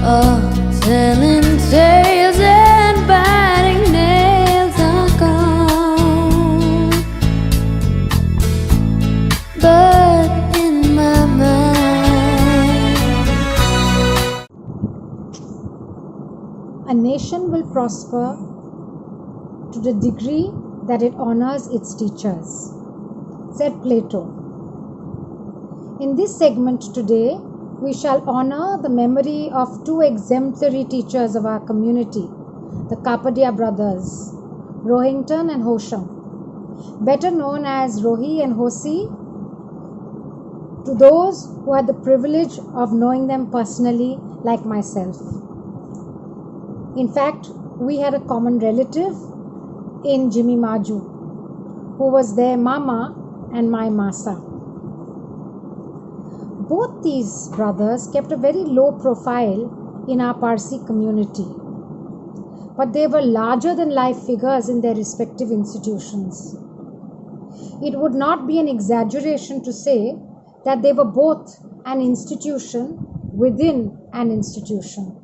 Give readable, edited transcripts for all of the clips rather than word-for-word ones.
All telling tales and biting nails are gone, but in my mind. A nation will prosper to the degree that it honors its teachers, said Plato. In this segment today, we shall honor the memory of two exemplary teachers of our community, the Kapadia brothers, Rohinton and Hoshang, better known as Rohi and Hosi, to those who had the privilege of knowing them personally, like myself. In fact, we had a common relative in Jimmy Maju, who was their mama and my masa. Both these brothers kept a very low profile in our Parsi community, but they were larger than life figures in their respective institutions. It would not be an exaggeration to say that they were both an institution within an institution.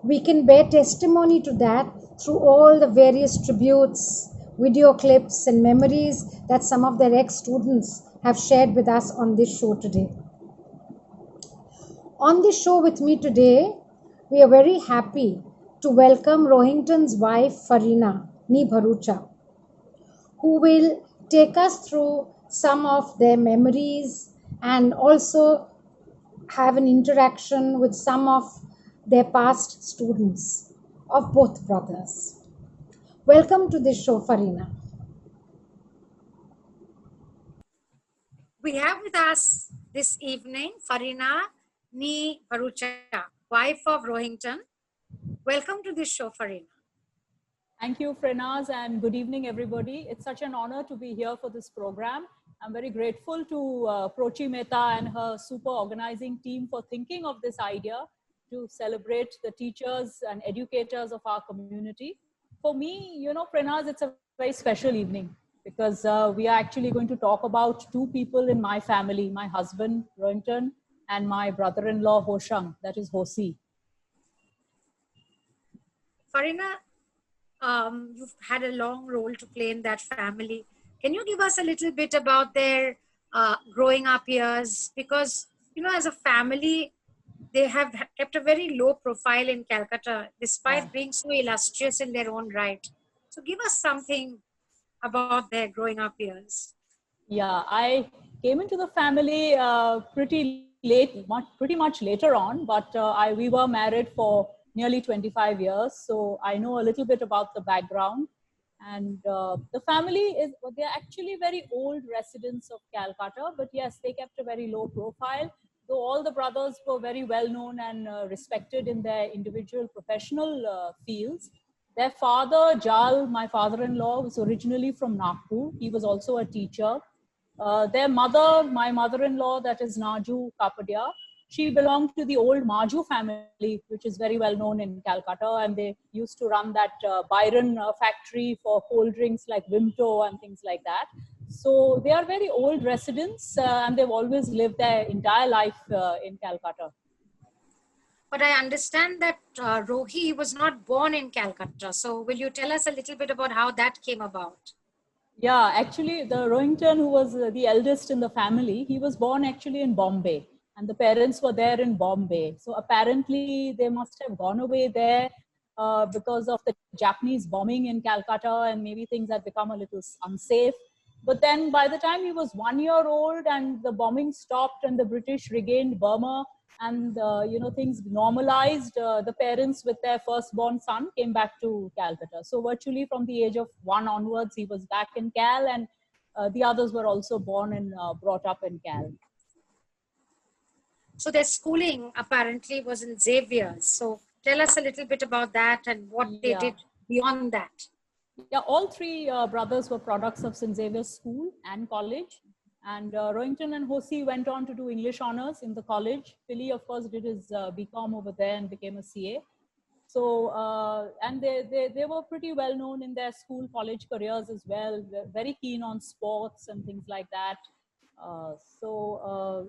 We can bear testimony to that through all the various tributes, video clips, and memories that some of their ex-students have shared with us on this show today. On this show with me today, we are very happy to welcome Rohinton's wife, Farina Ni Bharucha, who will take us through some of their memories and also have an interaction with some of their past students of both brothers. Welcome to this show, Farina. We have with us this evening Farina Ni Bharucha, wife of Rohinton. Welcome to this show, Farina. Thank you, Frenaz, and good evening, everybody. It's such an honor to be here for this program. I'm very grateful to Prochi Mehta and her super organizing team for thinking of this idea to celebrate the teachers and educators of our community. For me, you know, Frenaz, it's a very special evening because we are actually going to talk about two people in my family, my husband, Rohinton, and my brother-in-law, Hoshang, that is Hosi. Farina, you've had a long role to play in that family. Can you give us a little bit about their growing up years? Because, you know, as a family, they have kept a very low profile in Calcutta, despite being so illustrious in their own right. So give us something about their growing up years. Yeah, I came into the family pretty late, pretty much later on, but we were married for nearly 25 years. So I know a little bit about the background. And the family they're actually very old residents of Calcutta, but yes, they kept a very low profile. Though all the brothers were very well known and respected in their individual professional fields. Their father, Jal, my father-in-law, was originally from Nagpur. He was also a teacher. Their mother, my mother-in-law, that is Xavier Kapadia, she belonged to the old Maju family, which is very well known in Calcutta. And they used to run that Byron factory for cold drinks like Vimto and things like that. So they are very old residents and they've always lived their entire life in Calcutta. But I understand that Rohi was not born in Calcutta. So will you tell us a little bit about how that came about? Yeah, actually, the Rohinton, who was the eldest in the family, he was born actually in Bombay. And the parents were there in Bombay. So apparently, they must have gone away there because of the Japanese bombing in Calcutta, and maybe things had become a little unsafe. But then by the time he was 1 year old and the bombing stopped and the British regained Burma, and you know, things normalized, the parents with their firstborn son came back to Calcutta. So virtually from the age of 1 onwards, he was back in Cal, and the others were also born and brought up in Cal. So their schooling apparently was in Xavier. So tell us a little bit about that and what they did beyond that. Yeah, all three brothers were products of St. Xavier's School and college. And Rohinton and Hosi went on to do English honors in the college. Philly, of course, did his BCom over there and became a CA. So, and they were pretty well known in their school college careers as well. They're very keen on sports and things like that.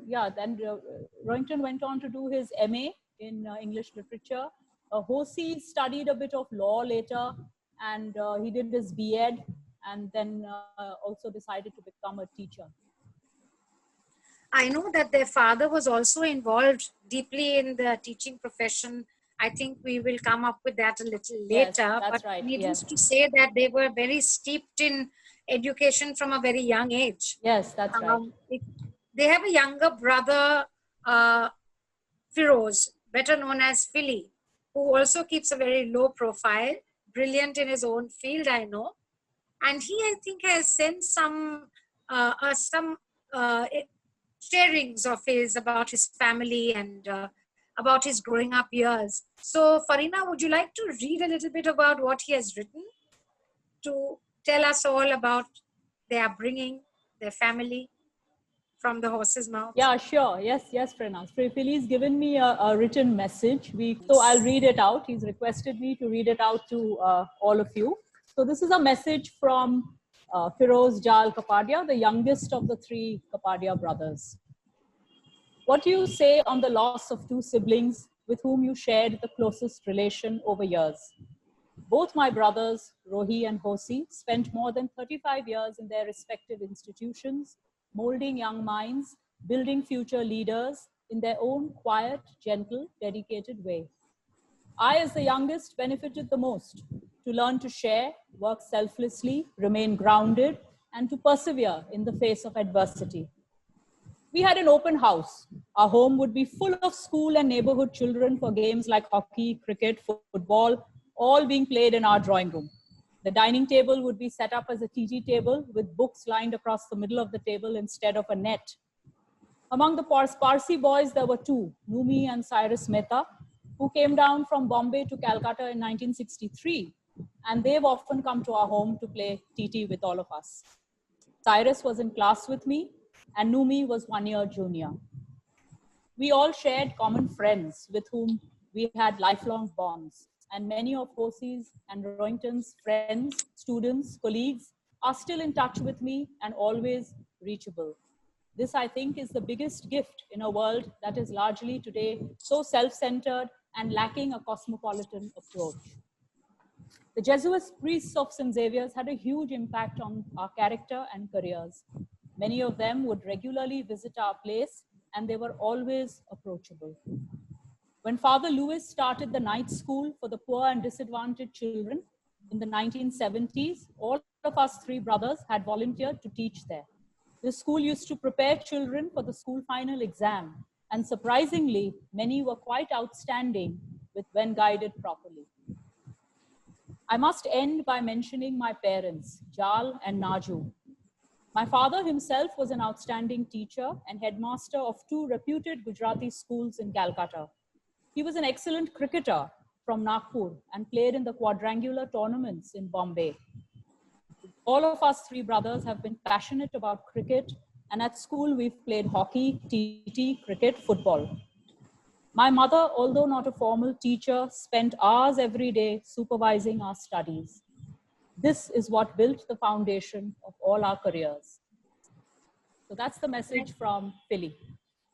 Yeah, then Rohinton went on to do his MA in English literature. Hosi studied a bit of law later, and he did his B.Ed, and then also decided to become a teacher. I know that their father was also involved deeply in the teaching profession. I think we will come up with that a little Yes, later. that's But right, needless yes. to say that they were very steeped in education from a very young age. Yes, that's right. They have a younger brother, Firoz, better known as Philly, who also keeps a very low profile, brilliant in his own field, I know. And he, I think, has sent some sharings of his about his family and about his growing up years. So, Farina, would you like to read a little bit about what he has written to tell us all about their upbringing, their family, from the horse's mouth? Yeah, sure. Yes, yes, Pranav. Philly's given me a written message. So I'll read it out. He's requested me to read it out to all of you. So this is a message from Firoz Jal Kapadia, the youngest of the three Kapadia brothers. What do you say on the loss of two siblings with whom you shared the closest relation over years? Both my brothers, Rohi and Hosi, spent more than 35 years in their respective institutions, molding young minds, building future leaders in their own quiet, gentle, dedicated way. I, as the youngest, benefited the most to learn to share, work selflessly, remain grounded, and to persevere in the face of adversity. We had an open house. Our home would be full of school and neighborhood children for games like hockey, cricket, football, all being played in our drawing room. The dining table would be set up as a TT table with books lined across the middle of the table instead of a net. Among the Parsee boys, there were two, Numi and Cyrus Mehta, who came down from Bombay to Calcutta in 1963, and they've often come to our home to play TT with all of us. Cyrus was in class with me, and Numi was 1 year junior. We all shared common friends with whom we had lifelong bonds, and many of Hosi's and Rohinton's friends, students, colleagues are still in touch with me and always reachable. This, I think, is the biggest gift in a world that is largely today so self-centered and lacking a cosmopolitan approach. The Jesuit priests of St. Xavier's had a huge impact on our character and careers. Many of them would regularly visit our place, and they were always approachable. When Father Lewis started the night school for the poor and disadvantaged children in the 1970s, all of us three brothers had volunteered to teach there. The school used to prepare children for the school final exam, and surprisingly, many were quite outstanding when guided properly. I must end by mentioning my parents, Jal and Naju. My father himself was an outstanding teacher and headmaster of two reputed Gujarati schools in Calcutta. He was an excellent cricketer from Nagpur and played in the quadrangular tournaments in Bombay. All of us three brothers have been passionate about cricket, and at school we've played hockey, TT, cricket, football. My mother, although not a formal teacher, spent hours every day supervising our studies. This is what built the foundation of all our careers. So that's the message from Philly.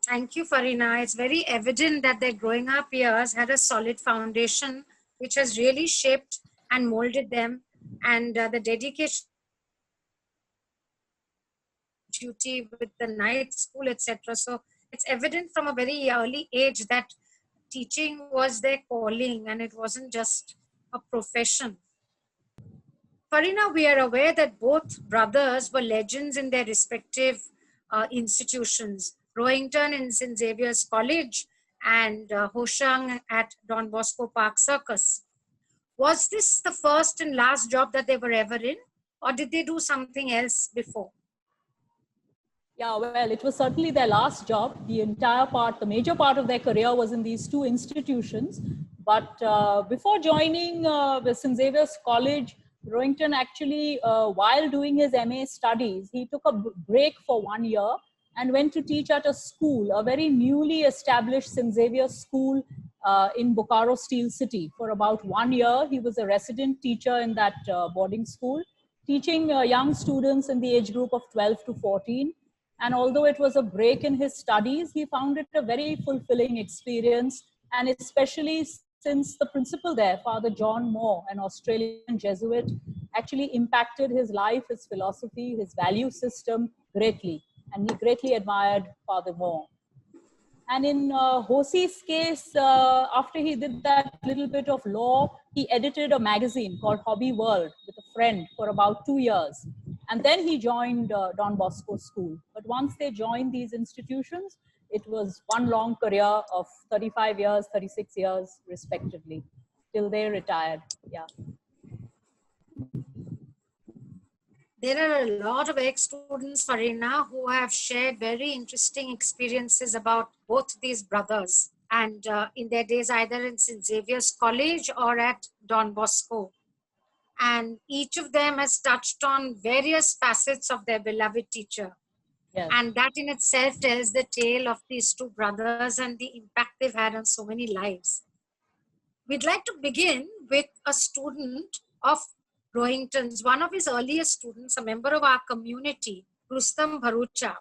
Thank you, Farina. It's very evident that their growing up years had a solid foundation, which has really shaped and molded them, and the dedication, duty with the night school, etc. So it's evident from a very early age that teaching was their calling and it wasn't just a profession. Farina, we are aware that both brothers were legends in their respective institutions. Rohinton in St. Xavier's College and Hoshang at Don Bosco Park Circus. Was this the first and last job that they were ever in, or did they do something else before? Yeah, well, it was certainly their last job. The major part of their career was in these two institutions. But before joining the St. Xavier's College, Rohinton actually, while doing his MA studies, he took a break for 1 year and went to teach at a school, a very newly established St. Xavier's school in Bokaro Steel City. For about 1 year, he was a resident teacher in that boarding school, teaching young students in the age group of 12 to 14. And although it was a break in his studies, he found it a very fulfilling experience and especially since the principal there, Father John Moore, an Australian Jesuit, actually impacted his life, his philosophy, his value system greatly. And he greatly admired Father Moore. And in Hosie's case, after he did that little bit of law, he edited a magazine called Hobby World with a friend for about 2 years. And then he joined Don Bosco School. But once they joined these institutions, it was one long career of 35 years, 36 years, respectively, till they retired. Yeah. There are a lot of ex-students, Farina, who have shared very interesting experiences about both these brothers and in their days either in St. Xavier's College or at Don Bosco. And each of them has touched on various facets of their beloved teacher. Yes. And that in itself tells the tale of these two brothers and the impact they've had on so many lives. We'd like to begin with a student of Rohinton's, one of his earliest students, a member of our community, Rustam Bharucha,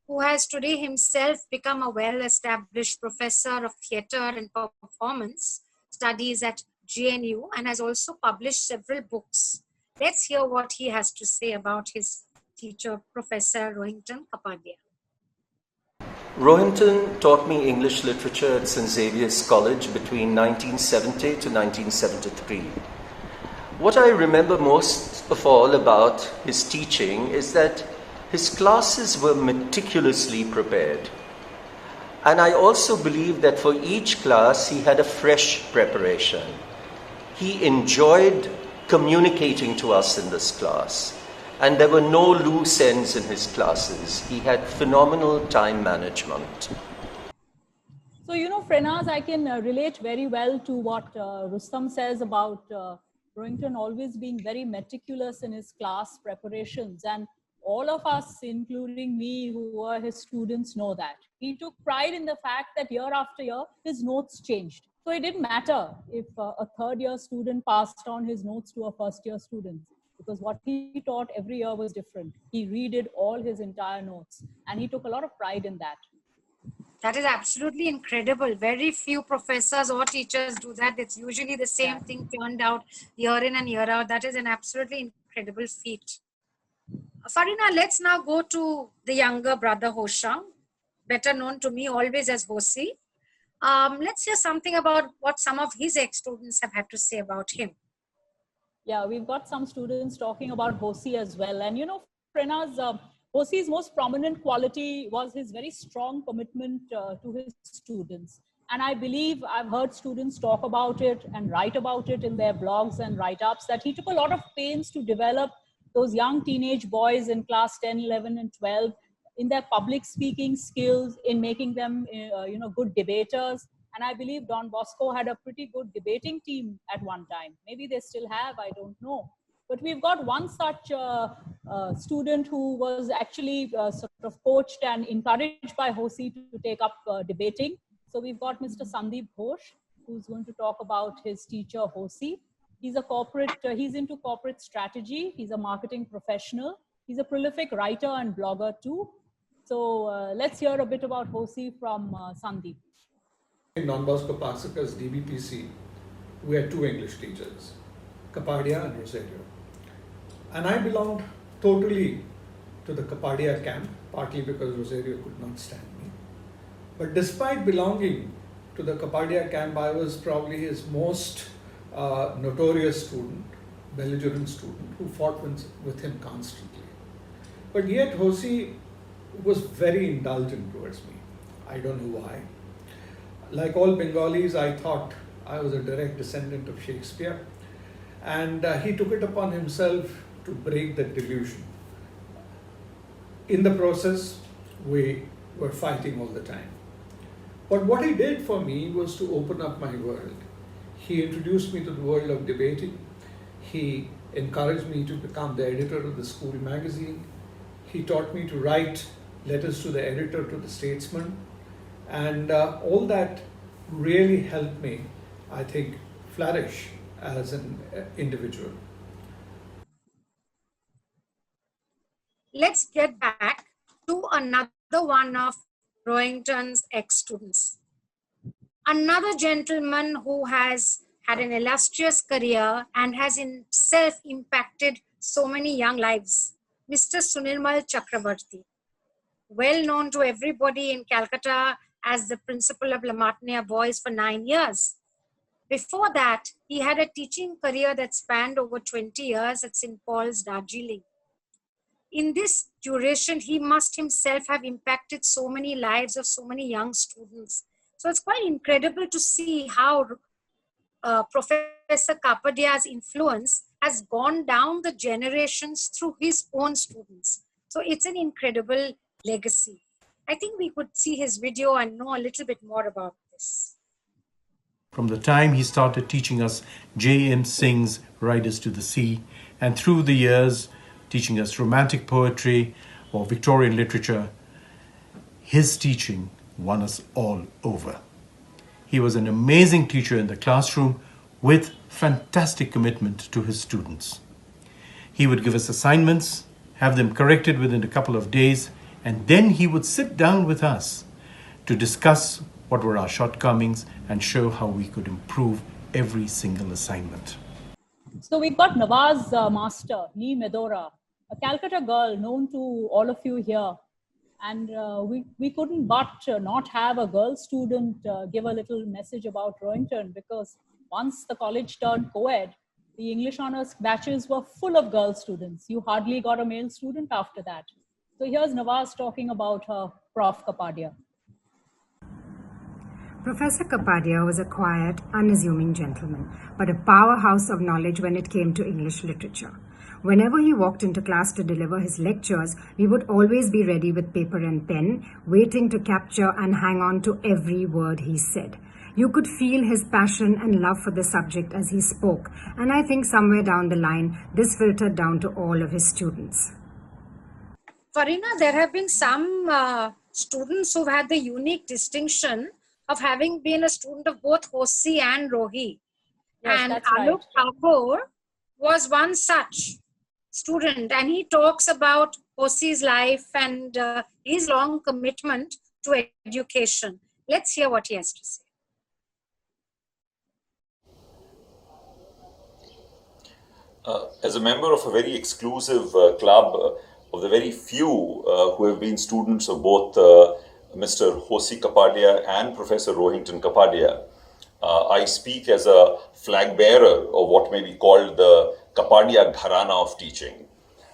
who has today himself become a well-established professor of theatre and performance studies at GNU and has also published several books. Let's hear what he has to say about his teacher, Professor Rohinton Kapadia. Rohinton taught me English literature at St. Xavier's College between 1970 to 1973. What I remember most of all about his teaching is that his classes were meticulously prepared. And I also believe that for each class he had a fresh preparation. He enjoyed communicating to us in this class. And there were no loose ends in his classes. He had phenomenal time management. So, Frenaz, I can relate very well to what Rustam says about Rohinton always being very meticulous in his class preparations. And all of us, including me, who were his students, know that. He took pride in the fact that year after year, his notes changed. So it didn't matter if a third-year student passed on his notes to a first-year student, because what he taught every year was different. He redid all his entire notes, and he took a lot of pride in that. That is absolutely incredible. Very few professors or teachers do that. It's usually the same thing turned out year in and year out. That is an absolutely incredible feat. Farina, let's now go to the younger brother Hoshang, better known to me always as Hosi. Let's hear something about what some of his ex-students have had to say about him. Yeah, we've got some students talking about Hosi as well. And Frena's Hosi's most prominent quality was his very strong commitment to his students. And I believe I've heard students talk about it and write about it in their blogs and write-ups, that he took a lot of pains to develop those young teenage boys in class 10, 11, and 12 in their public speaking skills, in making them, good debaters. And I believe Don Bosco had a pretty good debating team at one time. Maybe they still have, I don't know. But we've got one such student who was actually sort of coached and encouraged by Hosi to take up debating. So we've got Mr. Sandeep Ghosh, who's going to talk about his teacher, Hosi. He's a corporate, he's into corporate strategy. He's a marketing professional. He's a prolific writer and blogger too. So let's hear a bit about Hosi from Sandeep. In Don Bosco Park Circus, DBPC, we had two English teachers, Kapadia and Rosario. And I belonged totally to the Kapadia camp, partly because Rosario could not stand me. But despite belonging to the Kapadia camp, I was probably his most notorious student, belligerent student, who fought with him constantly. But yet Hosi was very indulgent towards me. I don't know why. Like all Bengalis, I thought I was a direct descendant of Shakespeare. And he took it upon himself to break that delusion. In the process, we were fighting all the time. But what he did for me was to open up my world. He introduced me to the world of debating. He encouraged me to become the editor of the school magazine. He taught me to write letters to the editor, to the statesman. And all that really helped me, I think, flourish as an individual. Let's get back to another one of Rohinton's ex-students. another gentleman who has had an illustrious career and has himself impacted so many young lives, Mr. Sunirmal Chakrabarti, well known to everybody in Calcutta as the principal of La Martiniere Boys for 9 years. Before that, he had a teaching career that spanned over 20 years at St. Paul's, Darjeeling. In this duration, he must himself have impacted so many lives of so many young students. So it's quite incredible to see how Professor Kapadia's influence has gone down the generations through his own students. So it's an incredible legacy. I think we could see his video and know a little bit more about this. From the time he started teaching us J.M. Singh's Riders to the Sea, and through the years teaching us romantic poetry or Victorian literature, his teaching won us all over. He was an amazing teacher in the classroom with fantastic commitment to his students. He would give us assignments, have them corrected within a couple of days, and then he would sit down with us to discuss what were our shortcomings and show how we could improve every single assignment. So we've got Nawaz Master, Nee Medora, a Calcutta girl known to all of you here. And we couldn't but not have a girl student give a little message about Rohinton, because once the college turned co-ed, the English honours batches were full of girl students. You hardly got a male student after that. So here's Nawaz talking about her Prof. Kapadia. Professor Kapadia was a quiet, unassuming gentleman, but a powerhouse of knowledge when it came to English literature. Whenever he walked into class to deliver his lectures, we would always be ready with paper and pen, waiting to capture and hang on to every word he said. You could feel his passion and love for the subject as he spoke, and I think somewhere down the line, this filtered down to all of his students. Farina, there have been some students who've had the unique distinction of having been a student of both Hosi and Rohi. Yes, and that's Alok right. Thakur was one such student, and he talks about Hosi's life and his long commitment to education. Let's hear what he has to say. As a member of a very exclusive club of the very few who have been students of both Mr. Hoshang Kapadia and Professor Rohinton Kapadia, I speak as a flag bearer of what may be called the Kapadia Gharana of teaching.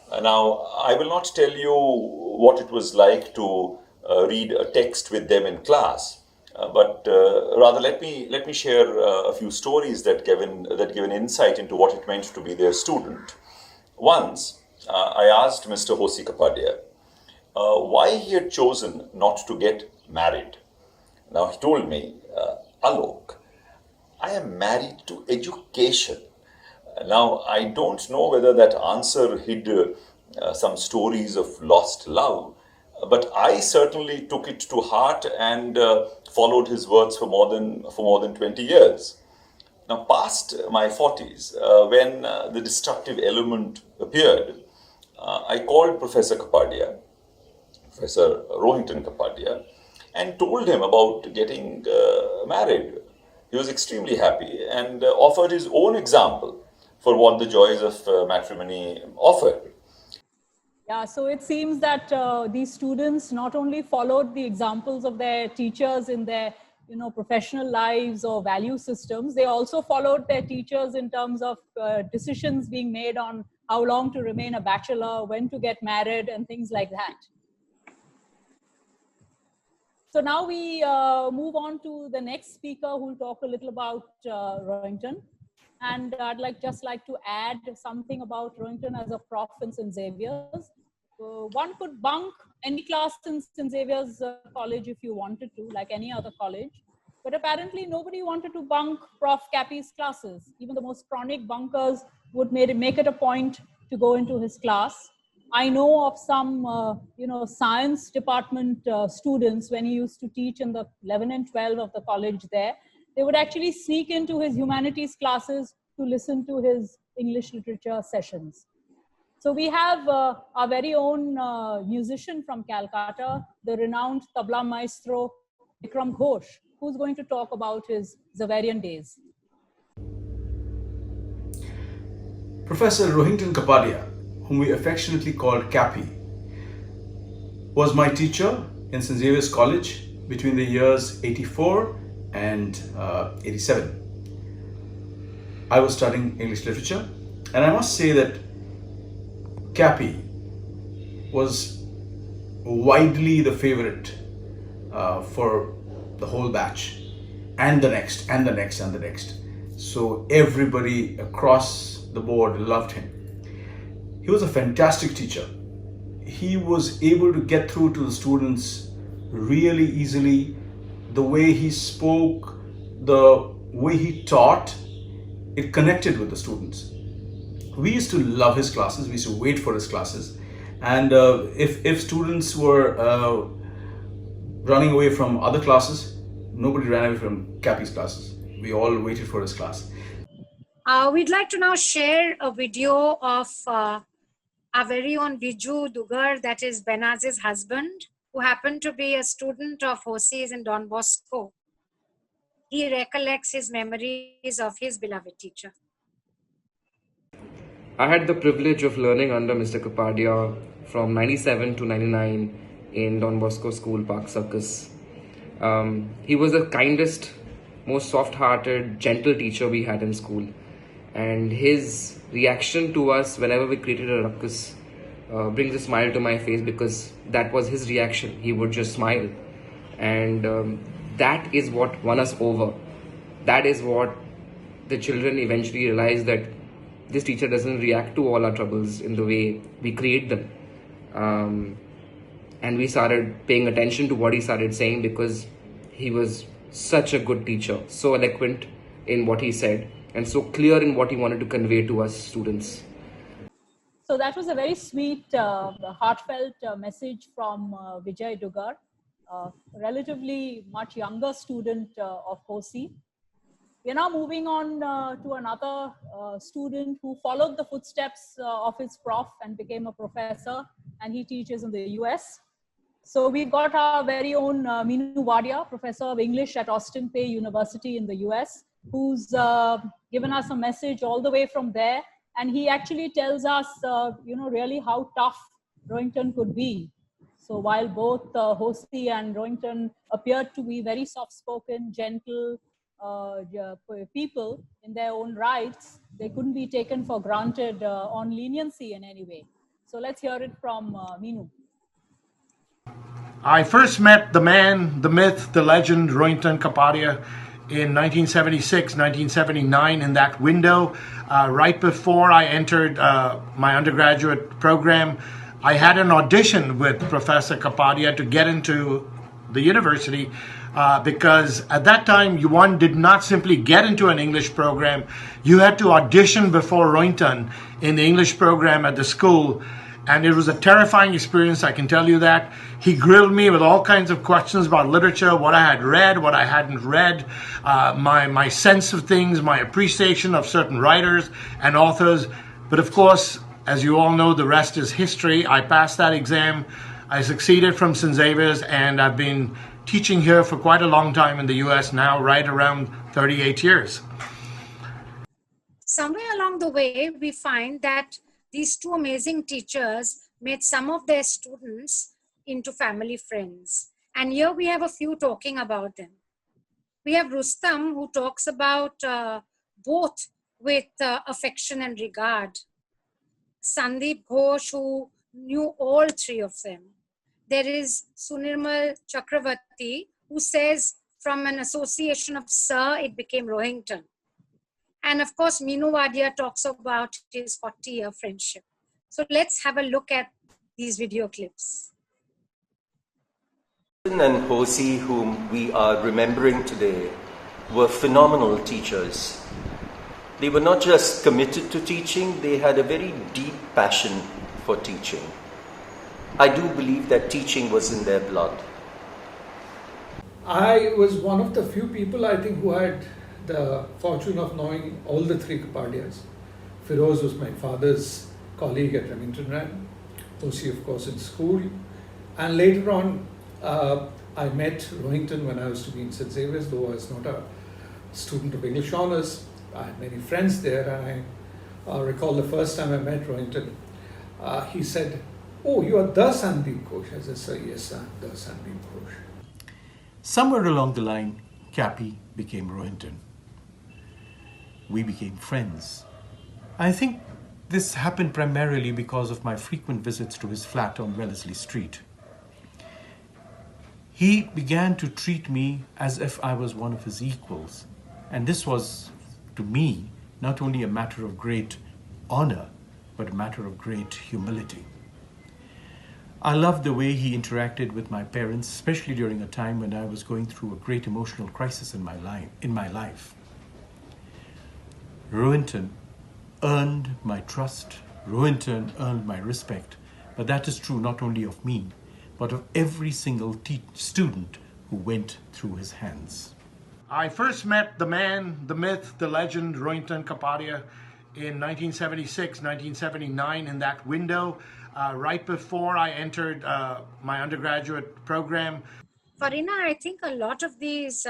Now, I will not tell you what it was like to read a text with them in class, but rather let me share a few stories that give an insight into what it meant to be their student. Once, I asked Mr. Hoshang Kapadia why he had chosen not to get married. Now, he told me, Alok, I am married to education. Now, I don't know whether that answer hid some stories of lost love, but I certainly took it to heart and followed his words for more than 20 years. Now, past my 40s, when the destructive element appeared, I called Professor Kapadia, Professor Rohinton Kapadia, and told him about getting married. He was extremely happy and offered his own example for what the joys of matrimony offered. Yeah, so it seems that these students not only followed the examples of their teachers in their professional lives or value systems, they also followed their teachers in terms of decisions being made on how long to remain a bachelor, when to get married, and things like that. So now we move on to the next speaker who will talk a little about Rohinton. And I'd just like to add something about Rohinton as a prof in St. Xavier's. One could bunk any class in St. Xavier's college if you wanted to, like any other college. But apparently nobody wanted to bunk Prof. Cappy's classes. Even the most chronic bunkers would make it a point to go into his class. I know of some, science department students, when he used to teach in the 11 and 12 of the college there, they would actually sneak into his humanities classes to listen to his English literature sessions. So we have our very own musician from Calcutta, the renowned tabla maestro, Vikram Ghosh, who's going to talk about his Xaverian days. Professor Rohinton Kapadia, whom we affectionately called Cappy, was my teacher in St. Xavier's College between the years 84 and 87. I was studying English literature, and I must say that Cappy was widely the favorite for the whole batch, and the next, and the next, and the next. So everybody across the board loved him. He was a fantastic teacher. He was able to get through to the students really easily. The way he spoke, the way he taught, it connected with the students. We used to love his classes. We used to wait for his classes. And if students were running away from other classes, nobody ran away from Cappy's classes. We all waited for his class. We'd like to now share a video of our very own Biju Dugar, that is Benaz's husband, who happened to be a student of Hosie's in Don Bosco. He recollects his memories of his beloved teacher. I had the privilege of learning under Mr. Kapadia from 97 to 99 in Don Bosco School Park Circus. He was the kindest, most soft-hearted, gentle teacher we had in school. And his reaction to us whenever we created a ruckus brings a smile to my face, because that was his reaction. He would just smile. And that is what won us over. That is what the children eventually realized, that this teacher doesn't react to all our troubles in the way we create them. And we started paying attention to what he started saying, because he was such a good teacher, so eloquent in what he said, and so clear in what he wanted to convey to us students. So that was a very sweet, heartfelt message from Vijay Dugar, a relatively much younger student of Hosie. We are now moving on to another student who followed the footsteps of his prof and became a professor, and he teaches in the US. So we've got our very own Meenu Wadia, professor of English at Austin Peay University in the US, who's given us a message all the way from there. And he actually tells us, really how tough Rohinton could be. So while both Hosie and Rohinton appeared to be very soft-spoken, gentle people in their own rights, they couldn't be taken for granted on leniency in any way. So let's hear it from Meenu. I first met the man, the myth, the legend, Rohinton Kapadia in 1976, 1979, in that window. Right before I entered my undergraduate program, I had an audition with Professor Kapadia to get into the university because at that time, one did not simply get into an English program. You had to audition before Rohinton in the English program at the school. And it was a terrifying experience, I can tell you that. He grilled me with all kinds of questions about literature, what I had read, what I hadn't read, my sense of things, my appreciation of certain writers and authors. But of course, as you all know, the rest is history. I passed that exam. I succeeded from St. Xavier's, and I've been teaching here for quite a long time in the US now, right around 38 years. Somewhere along the way, we find that these two amazing teachers made some of their students into family friends. And here we have a few talking about them. We have Rustam, who talks about both with affection and regard. Sandeep Ghosh, who knew all three of them. There is Sunirmal Chakravarti, who says from an association of Sir, it became Rohinton. And of course, Meenu Wadia talks about his 40-year friendship. So let's have a look at these video clips. And Hosie, whom we are remembering today, were phenomenal teachers. They were not just committed to teaching, they had a very deep passion for teaching. I do believe that teaching was in their blood. I was one of the few people, I think, who had the fortune of knowing all the three Kapadias. Firoz was my father's colleague at Remington Rand, Hosie, of course, in school. And later on, I met Rohinton when I was to be in St. Xavier's, though I was not a student of English honors. I had many friends there, and I recall the first time I met Rohinton, he said, "Oh, you are the Sandeep Ghosh." I said, "Sir, yes, I'm the Sandeep Ghosh." Somewhere along the line, Cappy became Rohinton. We became friends. I think this happened primarily because of my frequent visits to his flat on Wellesley Street. He began to treat me as if I was one of his equals, and this was, to me, not only a matter of great honor, but a matter of great humility. I loved the way he interacted with my parents, especially during a time when I was going through a great emotional crisis in my life. Rohinton earned my trust. Rohinton earned my respect. But that is true not only of me, but of every single student who went through his hands. I first met the man, the myth, the legend, Rohinton Kapadia in 1976, 1979 in that window, right before I entered my undergraduate program. Farina, I think a lot of these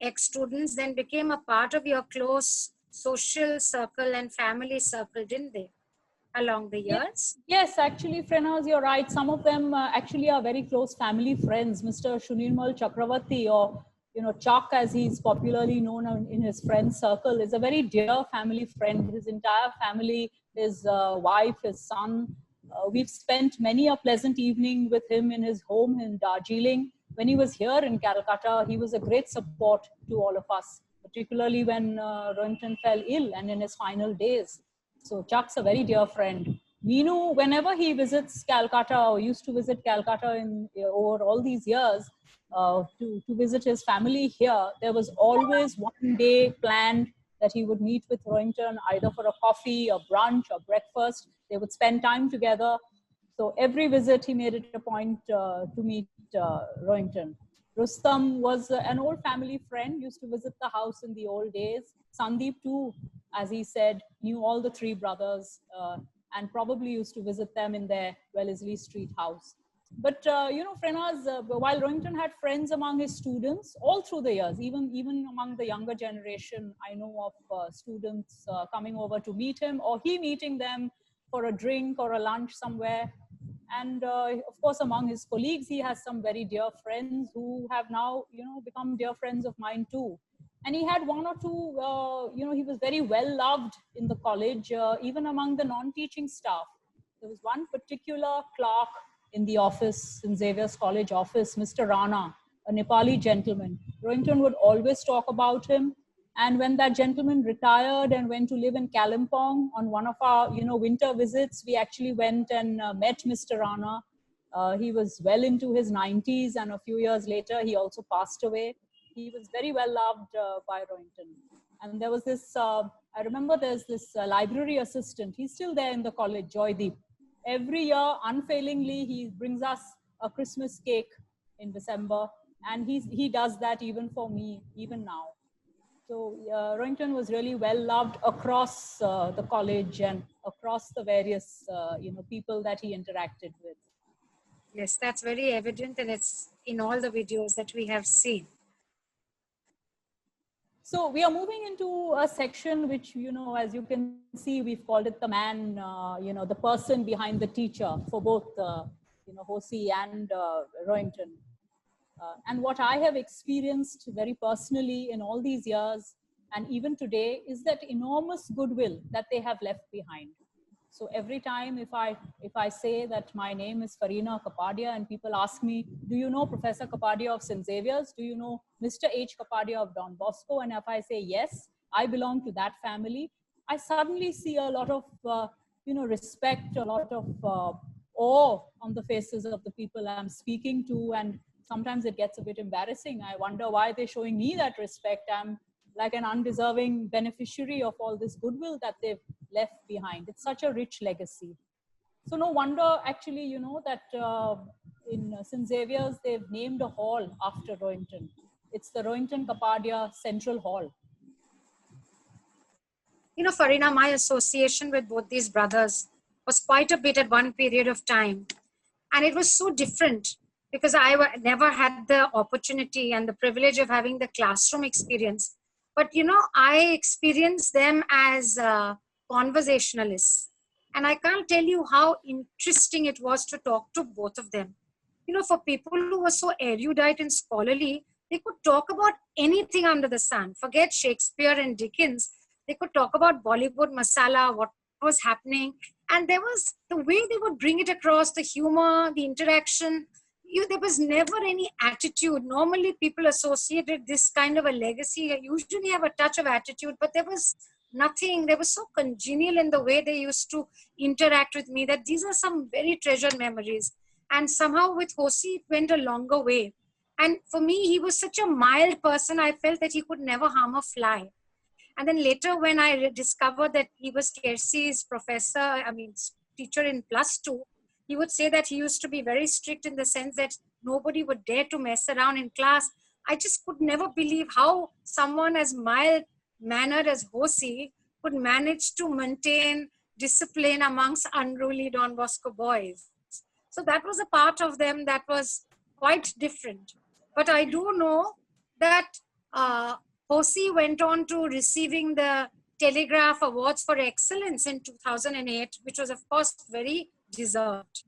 ex-students then became a part of your close social circle and family circle, didn't they, along the years? Yes, actually, Frenaz, you're right. Some of them actually are very close family friends. Mr. Shunirmal Chakravarti, or Chuck, as he's popularly known in his friend circle, is a very dear family friend. His entire family, his wife, his son. We've spent many a pleasant evening with him in his home in Darjeeling. When he was here in Calcutta, he was a great support to all of us, particularly when Rohinton fell ill and in his final days. So Chuck's a very dear friend. Meenu, whenever he visits Calcutta or used to visit Calcutta over all these years to visit his family here, there was always one day planned that he would meet with Rohinton either for a coffee or brunch or breakfast. They would spend time together. So every visit he made it a point to meet Rohinton. Rustam was an old family friend, used to visit the house in the old days. Sandeep too, as he said, knew all the three brothers and probably used to visit them in their Wellesley Street house. But, Frenaz, while Rohinton had friends among his students all through the years, even among the younger generation, I know of students coming over to meet him or he meeting them for a drink or a lunch somewhere. And of course, among his colleagues, he has some very dear friends who have now, become dear friends of mine too. And he had one or two, he was very well loved in the college, even among the non-teaching staff. There was one particular clerk in the office, in Xavier's college office, Mr. Rana, a Nepali gentleman. Rohinton would always talk about him. And when that gentleman retired and went to live in Kalimpong on one of our, winter visits, we actually went and met Mr. Rana. He was well into his 90s, and a few years later, he also passed away. He was very well loved by Rohinton. And there was this, I remember there's this library assistant. He's still there in the college, Joydeep. Every year, unfailingly, he brings us a Christmas cake in December. And he does that even for me, even now. So Rohinton was really well loved across the college and across the various, people that he interacted with. Yes, that's very evident, and it's in all the videos that we have seen. So we are moving into a section which, as you can see, we've called it the man, the person behind the teacher for both, Hosi and Rohinton. And what I have experienced very personally in all these years and even today is that enormous goodwill that they have left behind. So every time if I say that my name is Farina Kapadia and people ask me, do you know Professor Kapadia of St. Xavier's? Do you know Mr. H. Kapadia of Don Bosco? And if I say, yes, I belong to that family, I suddenly see a lot of, respect, a lot of awe on the faces of the people I'm speaking to. And sometimes it gets a bit embarrassing. I wonder why they're showing me that respect. I'm like an undeserving beneficiary of all this goodwill that they've left behind. It's such a rich legacy. So no wonder actually, that in St. Xavier's, they've named a hall after Rohinton. It's the Rohinton Kapadia Central Hall. Farina, my association with both these brothers was quite a bit at one period of time. And it was so different because I never had the opportunity and the privilege of having the classroom experience. But, I experienced them as conversationalists. And I can't tell you how interesting it was to talk to both of them. For people who were so erudite and scholarly, they could talk about anything under the sun. Forget Shakespeare and Dickens. They could talk about Bollywood masala, what was happening. And there was the way they would bring it across, the humor, the interaction. There was never any attitude. Normally, people associated this kind of a legacy, usually have a touch of attitude, but there was nothing. They were so congenial in the way they used to interact with me that these are some very treasured memories. And somehow with Hosi, it went a longer way. And for me, he was such a mild person. I felt that he could never harm a fly. And then later, when I discovered that he was Kersi's teacher in +2, he would say that he used to be very strict in the sense that nobody would dare to mess around in class. I just could never believe how someone as mild-mannered as Hosi could manage to maintain discipline amongst unruly Don Bosco boys. So that was a part of them that was quite different. But I do know that Hosi went on to receiving the Telegraph Awards for Excellence in 2008, which was, of course, very deserved.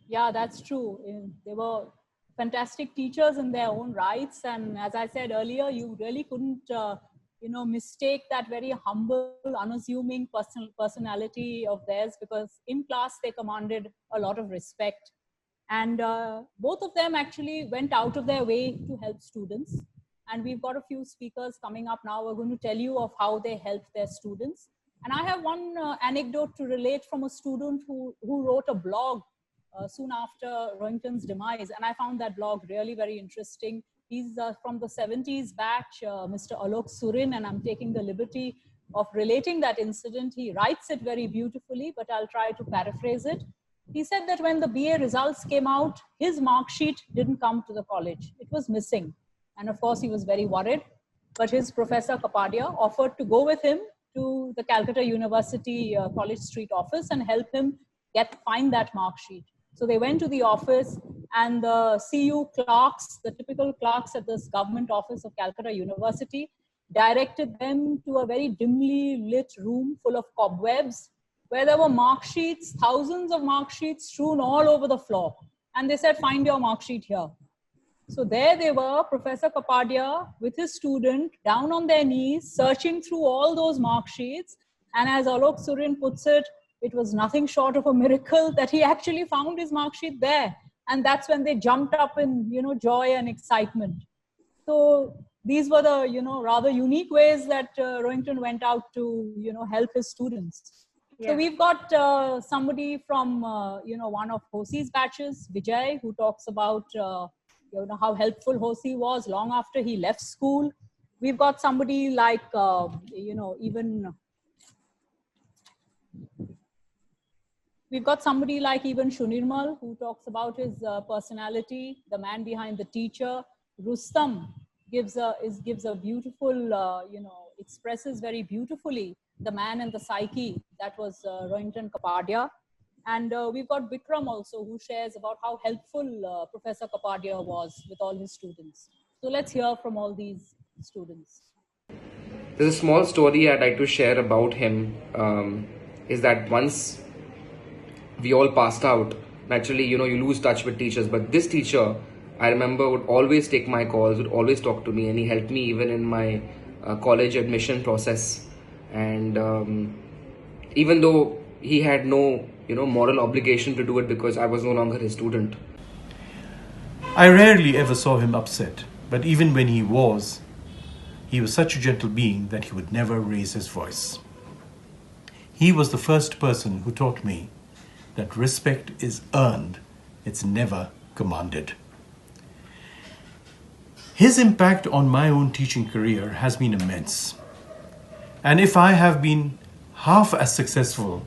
Yeah, that's true. They were fantastic teachers in their own rights. And as I said earlier, you really couldn't, mistake that very humble, unassuming personality of theirs, because in class they commanded a lot of respect. And both of them actually went out of their way to help students. And we've got a few speakers coming up now. We're going to tell you of how they helped their students. And I have one anecdote to relate from a student who wrote a blog soon after Rohinton's demise. And I found that blog really very interesting. He's from the 70s batch, Mr. Alok Surin, and I'm taking the liberty of relating that incident. He writes it very beautifully, but I'll try to paraphrase it. He said that when the BA results came out, his mark sheet didn't come to the college. It was missing. And of course, he was very worried. But his Professor Kapadia offered to go with him to the Calcutta University College Street office and help him find that mark sheet. So they went to the office, and the CU clerks, the typical clerks at this government office of Calcutta University, directed them to a very dimly lit room full of cobwebs, where there were mark sheets, thousands of mark sheets strewn all over the floor. And they said, find your mark sheet here. So there they were, Professor Kapadia with his student down on their knees, searching through all those mark sheets. And as Alok Surin puts it, it was nothing short of a miracle that he actually found his mark sheet there. And that's when they jumped up in, joy and excitement. So these were the, rather unique ways that Rohinton went out to, help his students. Yeah. So we've got somebody from, one of Hosi's batches, Vijay, who talks about, how helpful Hosi was long after he left school. We've got somebody like, We've got somebody like even Shunirmal, who talks about his personality, the man behind the teacher. Rustam gives a beautiful, expresses very beautifully the man and the psyche that was Rohinton Kapadia. And we've got Vikram also, who shares about how helpful Professor Kapadia was with all his students. So let's hear from all these students. There's a small story I'd like to share about him, is that once we all passed out, naturally, you lose touch with teachers, but this teacher, I remember, would always take my calls, would always talk to me, and he helped me even in my college admission process. And even though he had no, moral obligation to do it because I was no longer his student. I rarely ever saw him upset, but even when he was such a gentle being that he would never raise his voice. He was the first person who taught me that respect is earned, it's never commanded. His impact on my own teaching career has been immense. And if I have been half as successful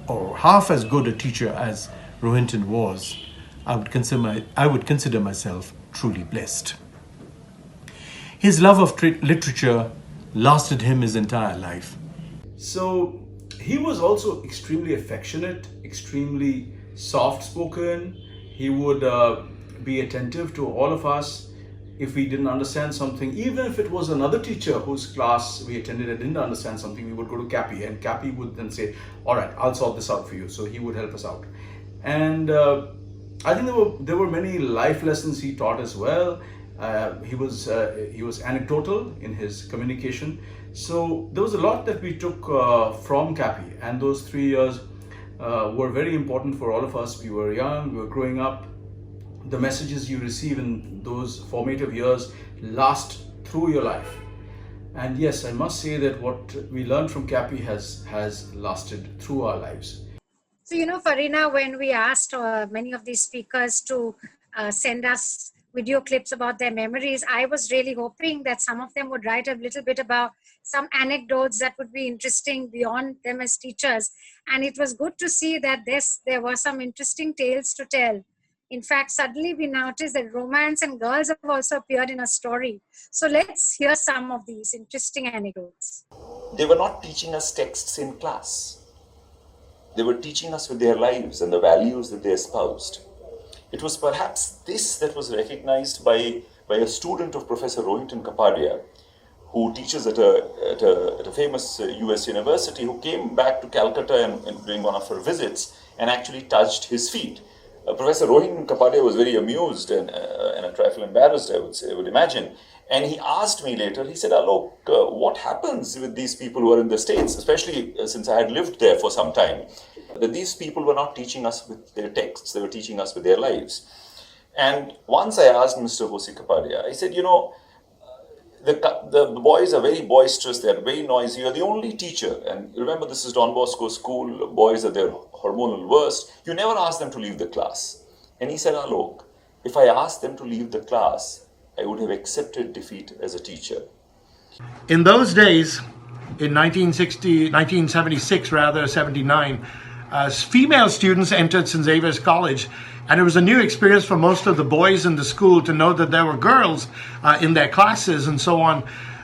or half as good a teacher as Rohinton was, I would consider myself truly blessed. His love of literature lasted him his entire life. So he was also extremely affectionate, extremely soft-spoken. He would be attentive to all of us. If we didn't understand something, even if it was another teacher whose class we attended and didn't understand something, we would go to Cappy, and Cappy would then say, all right, I'll sort this out for you. So he would help us out. And I think there were many life lessons he taught as well. He was anecdotal in his communication. So there was a lot that we took from Cappy, and those 3 years were very important for all of us. We were young, we were growing up. The messages you receive in those formative years last through your life. And yes, I must say that what we learned from Cappy has lasted through our lives. So, Farina, when we asked many of these speakers to send us video clips about their memories, I was really hoping that some of them would write a little bit about some anecdotes that would be interesting beyond them as teachers. And it was good to see that there were some interesting tales to tell. In fact, suddenly we noticed that romance and girls have also appeared in a story. So let's hear some of these interesting anecdotes. They were not teaching us texts in class. They were teaching us with their lives and the values that they espoused. It was perhaps this that was recognized by a student of Professor Rohinton Kapadia, who teaches at a famous US university, who came back to Calcutta and during one of her visits and actually touched his feet. Professor Rohinton Kapadia was very amused and a trifle embarrassed, I would imagine. And he asked me later, he said, Alok, what happens with these people who are in the States, especially since I had lived there for some time, that these people were not teaching us with their texts, they were teaching us with their lives. And once I asked Mr. Hoshang Kapadia, I said, the boys are very boisterous, they're very noisy, you're the only teacher. And remember, this is Don Bosco school, boys are their hormonal worst. You never ask them to leave the class. And he said, Alok, if I asked them to leave the class, I would have accepted defeat as a teacher. In those days, in 1976 rather, 79, female students entered St. Xavier's College, and it was a new experience for most of the boys in the school to know that there were girls in their classes and so on.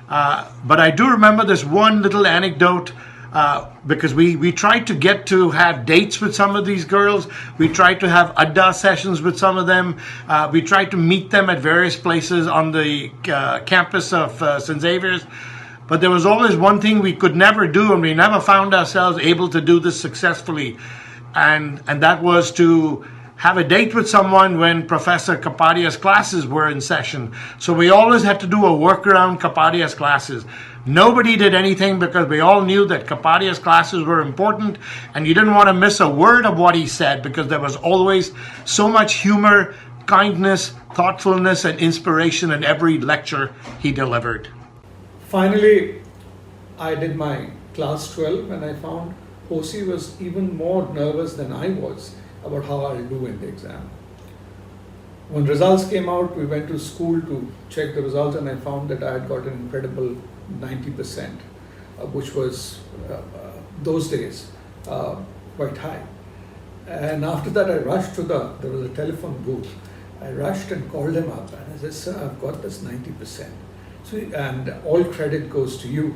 But I do remember this one little anecdote, because we tried to get to have dates with some of these girls. We tried to have adda sessions with some of them. We tried to meet them at various places on the campus of St. Xavier's. But there was always one thing we could never do, and we never found ourselves able to do this successfully. And that was to have a date with someone when Professor Kapadia's classes were in session. So we always had to do a work around Kapadia's classes. Nobody did anything because we all knew that Kapadia's classes were important, and you didn't want to miss a word of what he said because there was always so much humor, kindness, thoughtfulness, and inspiration in every lecture he delivered. Finally, I did my class 12 and I found Hosi was even more nervous than I was about how I'll do in the exam. When results came out, we went to school to check the results, and I found that I had got an incredible 90%, which was those days quite high. And after that, I rushed there was a telephone booth. I rushed and called him up and I said, sir, I've got this 90%. So, and all credit goes to you.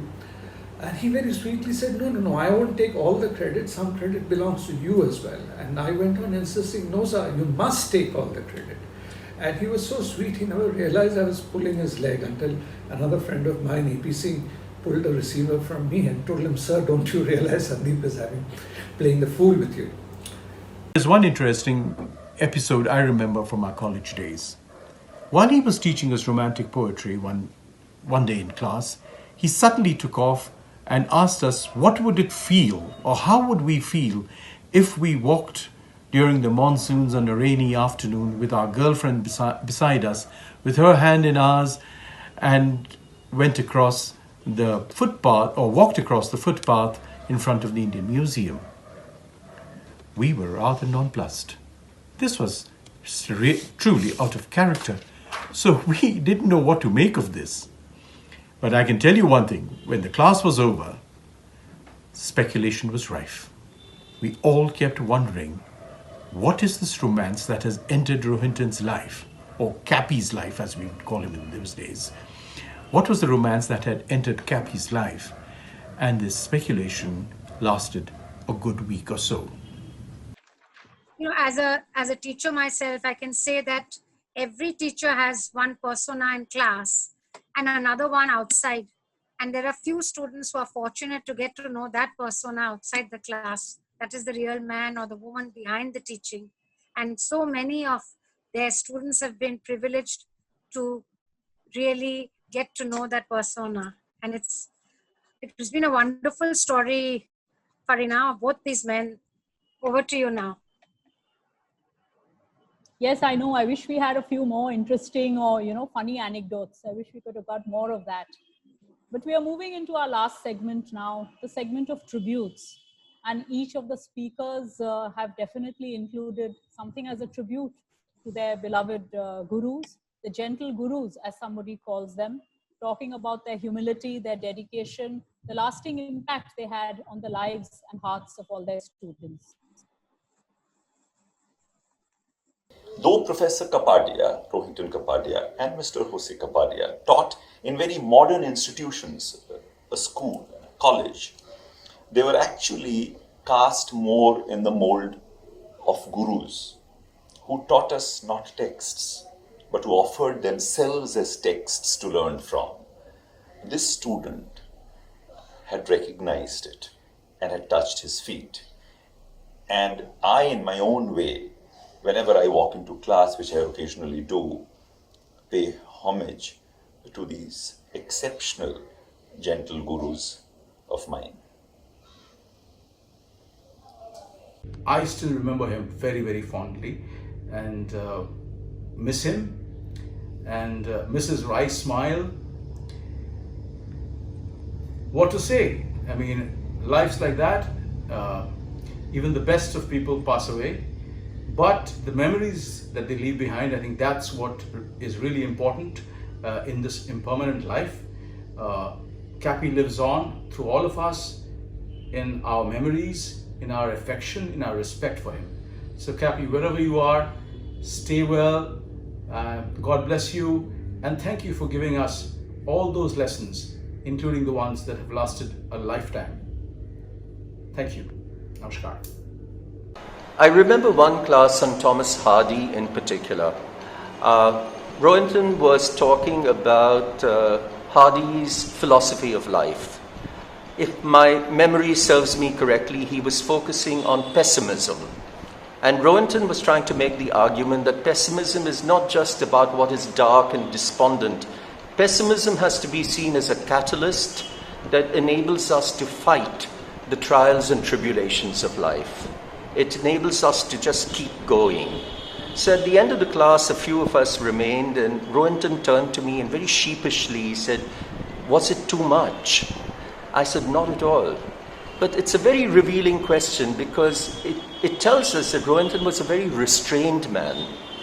And he very sweetly said, no, I won't take all the credit. Some credit belongs to you as well. And I went on insisting, no, sir, you must take all the credit. And he was so sweet, he never realized I was pulling his leg until another friend of mine, AP Singh, pulled a receiver from me and told him, sir, don't you realize Sandeep is playing the fool with you? There's one interesting episode I remember from our college days. While he was teaching us romantic poetry one day in class, he suddenly took off and asked us what would it feel, or how would we feel if we walked during the monsoons on a rainy afternoon with our girlfriend beside us, with her hand in ours, and went across the footpath or walked across the footpath in front of the Indian Museum. We were rather nonplussed. This was truly out of character, so we didn't know what to make of this. But I can tell you one thing, when the class was over, speculation was rife. We all kept wondering, what is this romance that has entered Rohinton's life, or Cappy's life as we would call him in those days? What was the romance that had entered Cappy's life? And this speculation lasted a good week or so. as a teacher myself, I can say that every teacher has one persona in class and another one outside. And there are few students who are fortunate to get to know that persona outside the class. That is the real man or the woman behind the teaching. And so many of their students have been privileged to really get to know that persona. And it has been a wonderful story, Farina, of both these men. Over to you now. Yes, I know. I wish we had a few more interesting or, funny anecdotes. I wish we could have got more of that. But we are moving into our last segment now, the segment of tributes. And each of the speakers have definitely included something as a tribute to their beloved gurus, the gentle gurus, as somebody calls them, talking about their humility, their dedication, the lasting impact they had on the lives and hearts of all their students. Though Professor Kapadia, Rohinton Kapadia, and Mr. Hoshang Kapadia taught in very modern institutions, a school, a college, they were actually cast more in the mold of gurus who taught us not texts, but who offered themselves as texts to learn from. This student had recognized it and had touched his feet. And I, in my own way, whenever I walk into class, which I occasionally do, pay homage to these exceptional gentle gurus of mine. I still remember him very, very fondly and miss him and miss his wry smile. What to say? I mean, life's like that. Even the best of people pass away. But the memories that they leave behind, I think that's what is really important in this impermanent life. Cappy lives on through all of us in our memories, in our affection, in our respect for him. So Cappy, wherever you are, stay well. God bless you. And thank you for giving us all those lessons, including the ones that have lasted a lifetime. Thank you. Namaskar. I remember one class on Thomas Hardy in particular. Rohinton was talking about Hardy's philosophy of life. If my memory serves me correctly, he was focusing on pessimism. And Rohinton was trying to make the argument that pessimism is not just about what is dark and despondent. Pessimism has to be seen as a catalyst that enables us to fight the trials and tribulations of life. It enables us to just keep going. So at the end of the class, a few of us remained, and Rohinton turned to me and very sheepishly said, "Was it too much?" I said, "Not at all." But it's a very revealing question because it tells us that Rohinton was a very restrained man.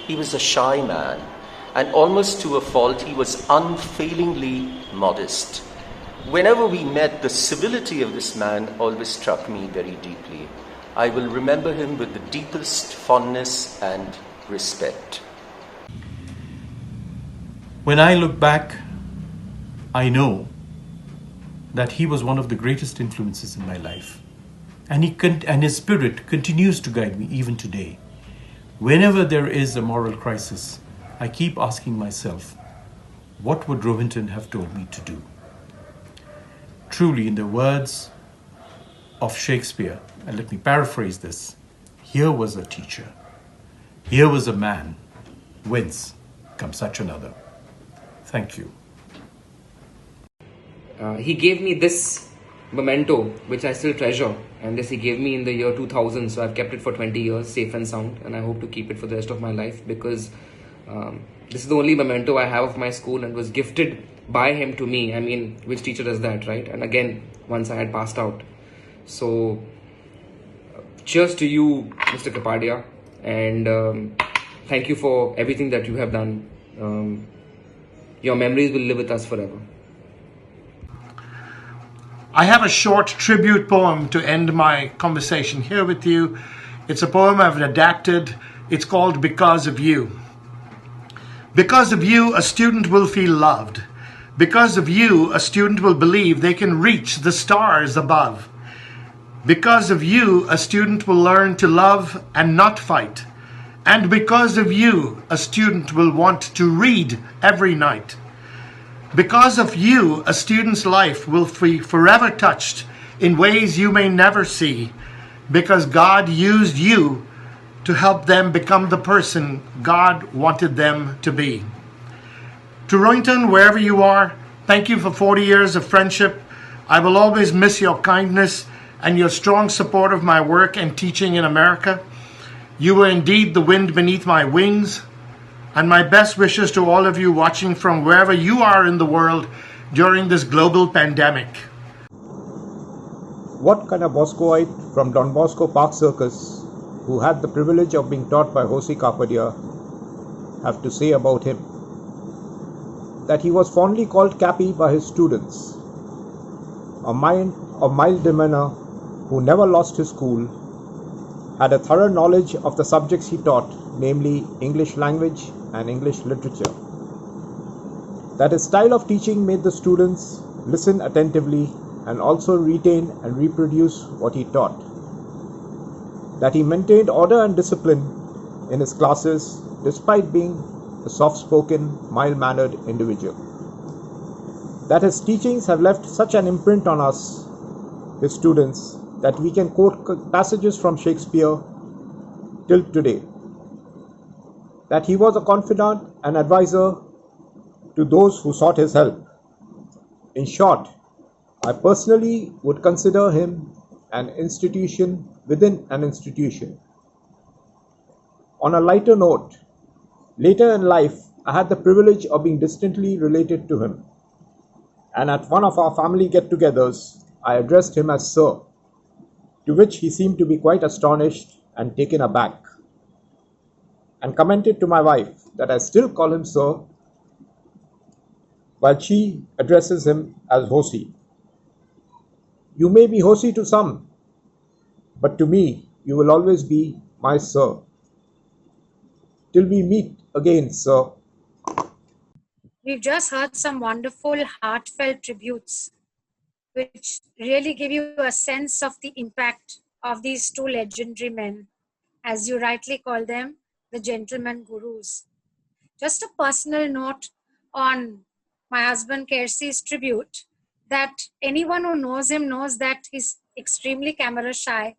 He was a shy man. And almost to a fault, he was unfailingly modest. Whenever we met, the civility of this man always struck me very deeply. I will remember him with the deepest fondness and respect. When I look back, I know that he was one of the greatest influences in my life. And his spirit continues to guide me even today. Whenever there is a moral crisis, I keep asking myself, what would Rohinton have told me to do? Truly, in the words of Shakespeare, and let me paraphrase this, here was a teacher, here was a man, whence comes such another. Thank you. He gave me this memento, which I still treasure, and this he gave me in the year 2000, so I've kept it for 20 years, safe and sound, and I hope to keep it for the rest of my life because this is the only memento I have of my school and was gifted by him to me. I mean, which teacher does that, right? And again, once I had passed out. So, cheers to you, Mr. Kapadia, and thank you for everything that you have done. Your memories will live with us forever. I have a short tribute poem to end my conversation here with you. It's a poem I've adapted. It's called Because of You. Because of you, a student will feel loved. Because of you, a student will believe they can reach the stars above. Because of you, a student will learn to love and not fight. And because of you, a student will want to read every night. Because of you, a student's life will be forever touched in ways you may never see, because God used you to help them become the person God wanted them to be. To Rohinton, wherever you are, thank you for 40 years of friendship. I will always miss your kindness and your strong support of my work and teaching in America. You were indeed the wind beneath my wings, and my best wishes to all of you watching from wherever you are in the world during this global pandemic. What can a Boscoite from Don Bosco Park Circus, who had the privilege of being taught by Hoshang Kapadia, have to say about him? That he was fondly called Cappy by his students, a mild demeanor who never lost his cool, had a thorough knowledge of the subjects he taught, namely English language and English literature. That his style of teaching made the students listen attentively and also retain and reproduce what he taught. That he maintained order and discipline in his classes despite being a soft-spoken, mild-mannered individual. That his teachings have left such an imprint on us, his students, that we can quote passages from Shakespeare till today. That he was a confidant and advisor to those who sought his help. In short, I personally would consider him an institution within an institution. On a lighter note, later in life, I had the privilege of being distantly related to him, and at one of our family get-togethers, I addressed him as Sir, to which he seemed to be quite astonished and taken aback, and commented to my wife that I still call him Sir, while she addresses him as Hoshi. You may be Hoshi to some, but to me, you will always be my Sir. Till we meet again, Sir. We've just heard some wonderful, heartfelt tributes, which really give you a sense of the impact of these two legendary men, as you rightly call them, the gentleman gurus. Just a personal note on my husband Kersi's tribute, that anyone who knows him knows that he's extremely camera shy,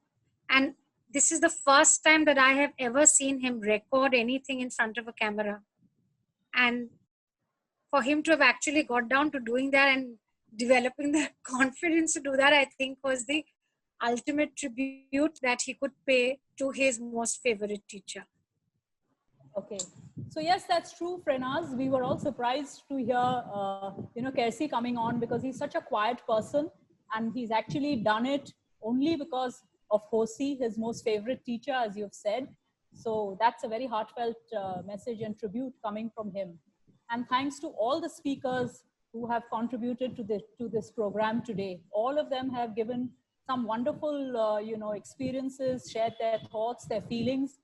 and this is the first time that I have ever seen him record anything in front of a camera. And for him to have actually got down to doing that and developing the confidence to do that, I think was the ultimate tribute that he could pay to his most favorite teacher. Okay. So yes, that's true, Prenaz. We were all surprised to hear, Kersi coming on, because he's such a quiet person, and he's actually done it only because of Hoshi, his most favorite teacher, as you've said. So that's a very heartfelt message and tribute coming from him. And thanks to all the speakers who have contributed to this program today. All of them have given some wonderful, experiences, shared their thoughts, their feelings.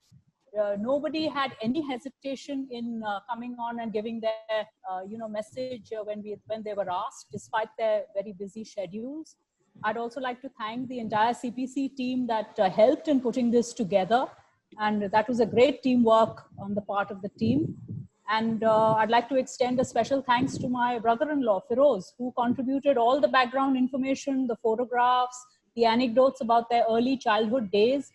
Nobody had any hesitation in coming on and giving their, message when they were asked, despite their very busy schedules. I'd also like to thank the entire CPC team that helped in putting this together. And that was a great teamwork on the part of the team. And I'd like to extend a special thanks to my brother-in-law, Firoz, who contributed all the background information, the photographs, the anecdotes about their early childhood days.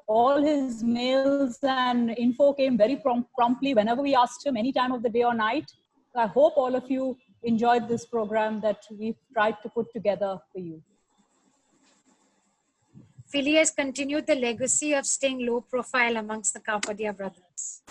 All his mails and info came very promptly whenever we asked him, any time of the day or night. So I hope all of you enjoyed this program that we've tried to put together for you. Philly has continued the legacy of staying low profile amongst the Kapadia brothers.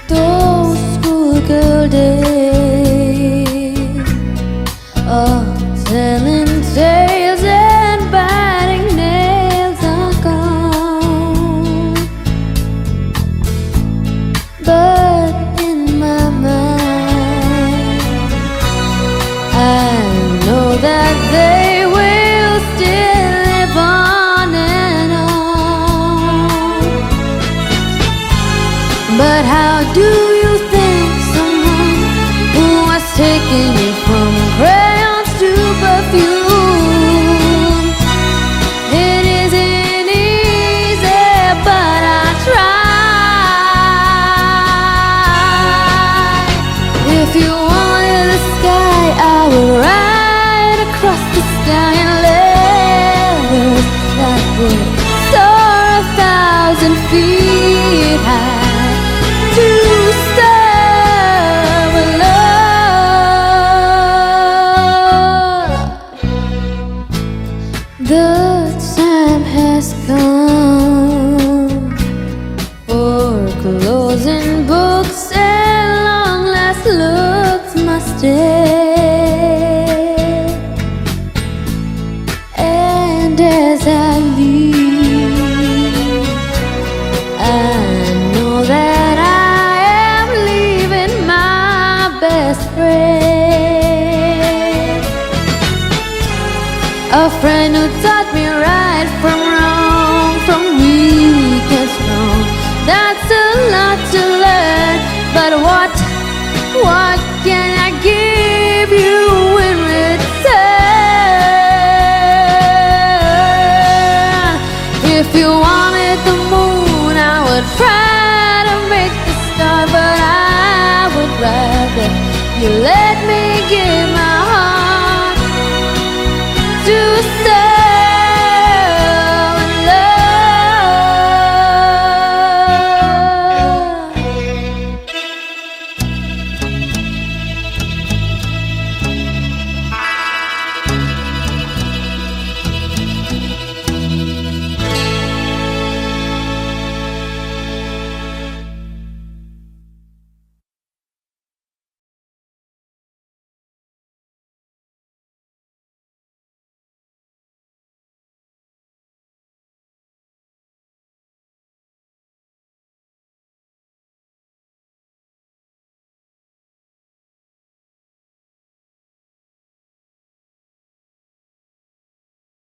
Those schoolgirl days of telling tales and biting nails are gone, but in my mind I do you think someone who has taken you from crayons to perfume? It isn't easy, but I try. If you wanted the sky, I will ride across the sky in letters that would soar 1,000 feet high. To start with love. The time has come for closing books and long last looks must stay. And as I leave, I know that I am leaving my best friend, a friend who taught me right from wrong, from weak and strong. That's a lot to learn, but what can I give you in return? If you wanted the moon, I would try to make the star, but I would rather you let me give my heart to stay.